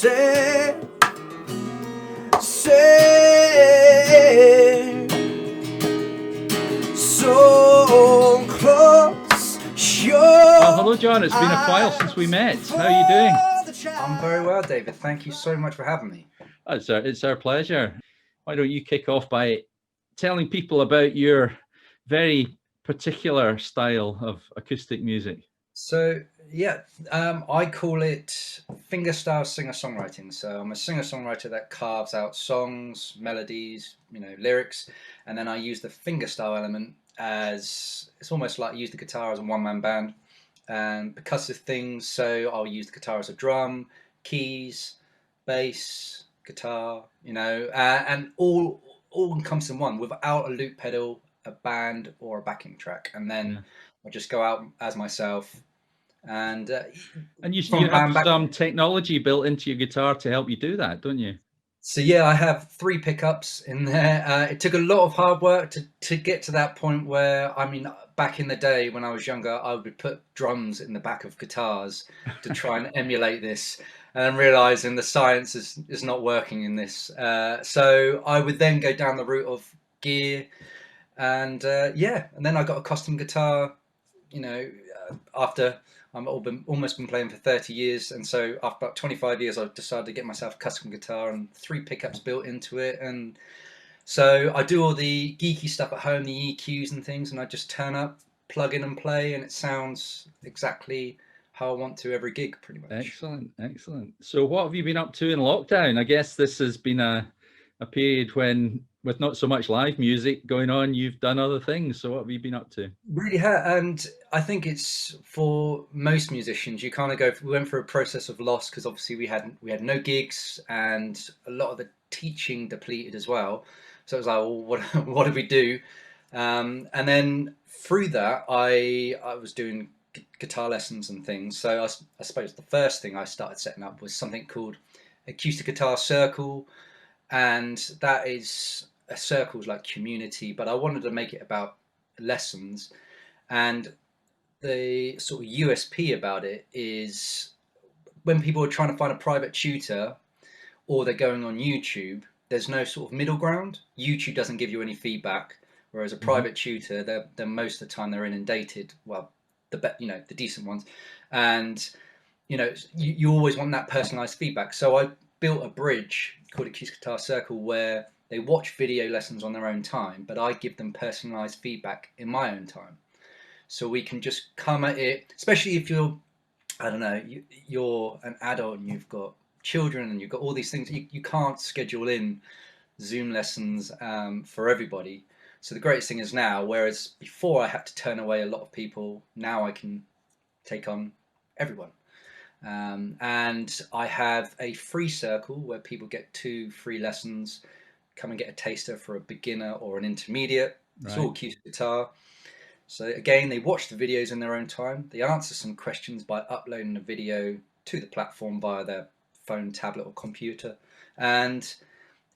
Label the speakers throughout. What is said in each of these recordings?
Speaker 1: say, so close your
Speaker 2: Well, hello, John. It's been a while since we met. How are you doing?
Speaker 3: I'm very well, David. Thank you so much for having me.
Speaker 2: It's our pleasure. Why don't you kick off by telling people about your very particular style of acoustic music?
Speaker 3: So, I call it fingerstyle singer-songwriting. So I'm a singer-songwriter that carves out songs, melodies, lyrics, and then I use the fingerstyle element as it's almost like I use the guitar as a one-man band and percussive things. So I'll use the guitar as a drum, keys, bass, guitar, and all comes in one without a loop pedal, a band, or a backing track, and then I just go out as myself. And
Speaker 2: you have some technology built into your guitar to help you do that, don't you?
Speaker 3: So yeah, I have 3 pickups in there. It took a lot of hard work to get to that point where, I mean, back in the day when I was younger, I would put drums in the back of guitars to try and emulate this, and realizing the science is not working in this. So I would then go down the route of gear, and and then I got a custom guitar. After almost been playing for 30 years, and so after about 25 years I decided to get myself a custom guitar and 3 pickups built into it, and so I do all the geeky stuff at home, the EQs and things, and I just turn up, plug in and play, and it sounds exactly how I want to every gig, pretty much.
Speaker 2: Excellent. So what have you been up to in lockdown? I guess this has been a period when, with not so much live music going on, you've done other things. So what have you been up to?
Speaker 3: Really have, and I think it's for most musicians. You kind of we went through a process of loss because obviously we had no gigs and a lot of the teaching depleted as well. So it was like, well, what do we do? And then through that, I was doing guitar lessons and things. So I suppose the first thing I started setting up was something called Acoustic Guitar Circle, and that is a circle's like community, but I wanted to make it about lessons. And the sort of USP about it is when people are trying to find a private tutor or they're going on YouTube, there's no sort of middle ground. YouTube doesn't give you any feedback, whereas a private tutor, they're most of the time they're inundated. Well, the decent ones, and you always want that personalized feedback. So I built a bridge called Acoustic Guitar Circle where they watch video lessons on their own time, but I give them personalized feedback in my own time. So we can just come at it, especially if you're, I don't know, you're an adult and you've got children and you've got all these things. You can't schedule in Zoom lessons for everybody. So the greatest thing is now, whereas before I had to turn away a lot of people, now I can take on everyone. And I have a free circle where people get 2 free lessons, come and get a taster for a beginner or an intermediate. It's all acoustic guitar. So again, they watch the videos in their own time. They answer some questions by uploading the video to the platform via their phone, tablet, or computer, and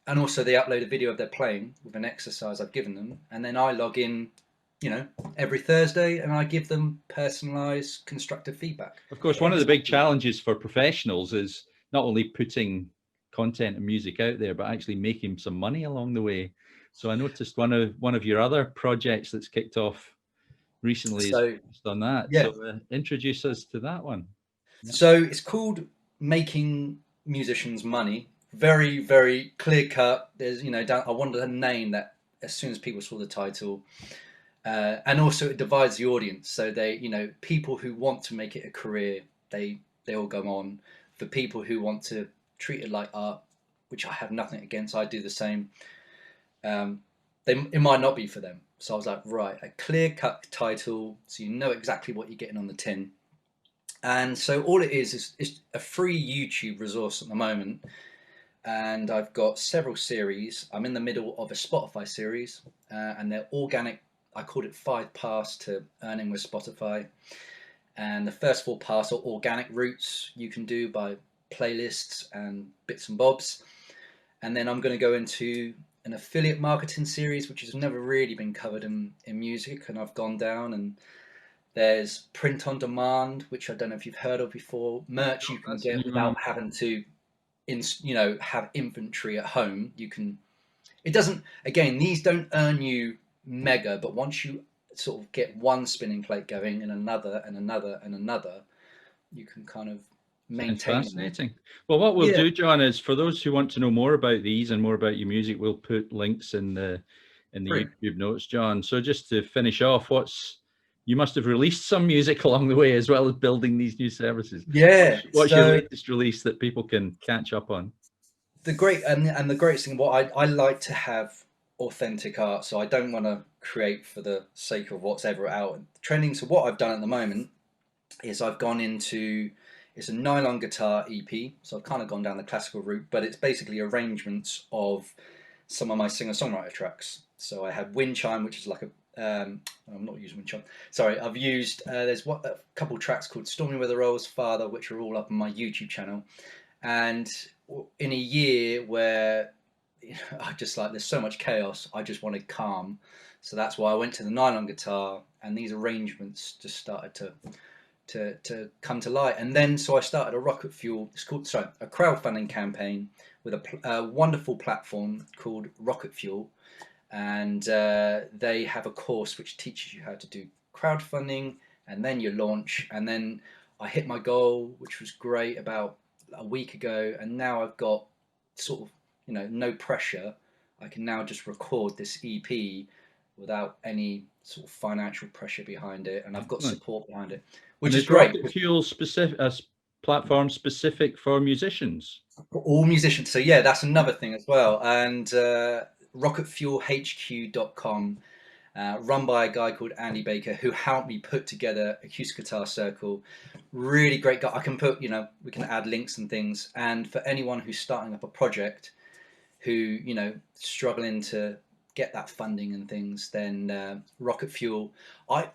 Speaker 3: also they upload a video of their playing with an exercise I've given them, and then I log in, every Thursday, and I give them personalized, constructive feedback.
Speaker 2: Of course, one of the big challenges for professionals is not only putting content and music out there, but actually making some money along the way. So I noticed one of your other projects that's kicked off recently is focused on that.
Speaker 3: Yeah.
Speaker 2: So introduce us to that one.
Speaker 3: So it's called Making Musicians Money. Very, very clear cut. There's, I wanted a name that as soon as people saw the title, and also it divides the audience. So they, people who want to make it a career, they all go on. For people who want to treat it like art, which I have nothing against, I do the same. It might not be for them. So I was like, right, a clear cut title, so you know exactly what you're getting on the tin. And so all it is a free YouTube resource at the moment. And I've got several series. I'm in the middle of a Spotify series, and they're organic. I called it 5 paths to earning with Spotify. And the first 4 paths are organic routes you can do by playlists and bits and bobs. And then I'm going to go into an affiliate marketing series, which has never really been covered in music. And I've gone down, and there's print on demand, which I don't know if you've heard of before. Merch you can get without having to have inventory at home. It doesn't, again, these don't earn you mega, but once you sort of get one spinning plate going and another and another and another, you can kind of
Speaker 2: Sounds
Speaker 3: maintain.
Speaker 2: fascinating. Well, what we'll
Speaker 3: Yeah.
Speaker 2: do, John, is for those who want to know more about these and more about your music, we'll put links in the
Speaker 3: Brilliant.
Speaker 2: YouTube notes, John. So just to finish off, you must have released some music along the way as well as building these new services.
Speaker 3: Yeah.
Speaker 2: What's your latest release that people can catch up on?
Speaker 3: The greatest thing, what I like to have authentic art, so I don't want to create for the sake of what's ever out trending. So what I've done at the moment is I've gone into, it's a nylon guitar EP, so I've kind of gone down the classical route, but it's basically arrangements of some of my singer-songwriter tracks. So I have Wind Chime, which is like I'm not using Wind Chime. Sorry, I've used there's a couple tracks called Stormy Weather Rolls, Father, which are all up on my YouTube channel. And in a year where I just like, there's so much chaos, I just wanted calm. So that's why I went to the nylon guitar, and these arrangements just started to come to light. And then so I started a rocket fuel, a crowdfunding campaign with a wonderful platform called Rocket Fuel, and they have a course which teaches you how to do crowdfunding, and then you launch. And then I hit my goal, which was great, about a week ago, and now I've got sort of no pressure. I can now just record this EP without any sort of financial pressure behind it, and I've got support behind it, which is great.
Speaker 2: Rocket Fuel specific platform specific for musicians?
Speaker 3: For all musicians. So yeah, that's another thing as well. And rocketfuelhq.com, run by a guy called Andy Baker, who helped me put together Acoustic Guitar Circle. Really great guy. I can put, we can add links and things. And for anyone who's starting up a project, who struggling to get that funding and things, then Rocket Fuel. I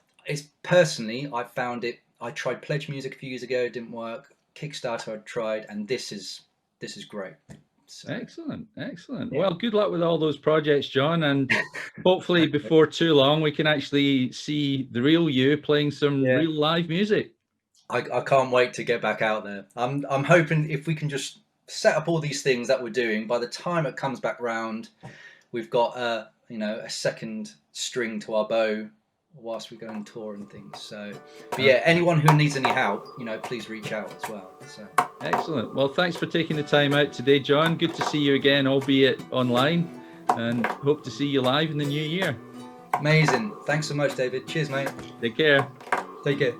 Speaker 3: found it. I tried Pledge Music a few years ago, it didn't work. Kickstarter I tried, and this is great. So.
Speaker 2: Excellent. Yeah. Well, good luck with all those projects, John, and hopefully before too long we can actually see the real you playing some real live music.
Speaker 3: I can't wait to get back out there. I'm hoping if we can just set up all these things that we're doing, by the time it comes back round, we've got a second string to our bow whilst we go on tour and things. So, but yeah, anyone who needs any help, please reach out as well. So
Speaker 2: excellent. Well, thanks for taking the time out today, John. Good to see you again, albeit online, and hope to see you live in the new year.
Speaker 3: Amazing. Thanks so much, David. Cheers, mate.
Speaker 2: Take care.
Speaker 3: Take care.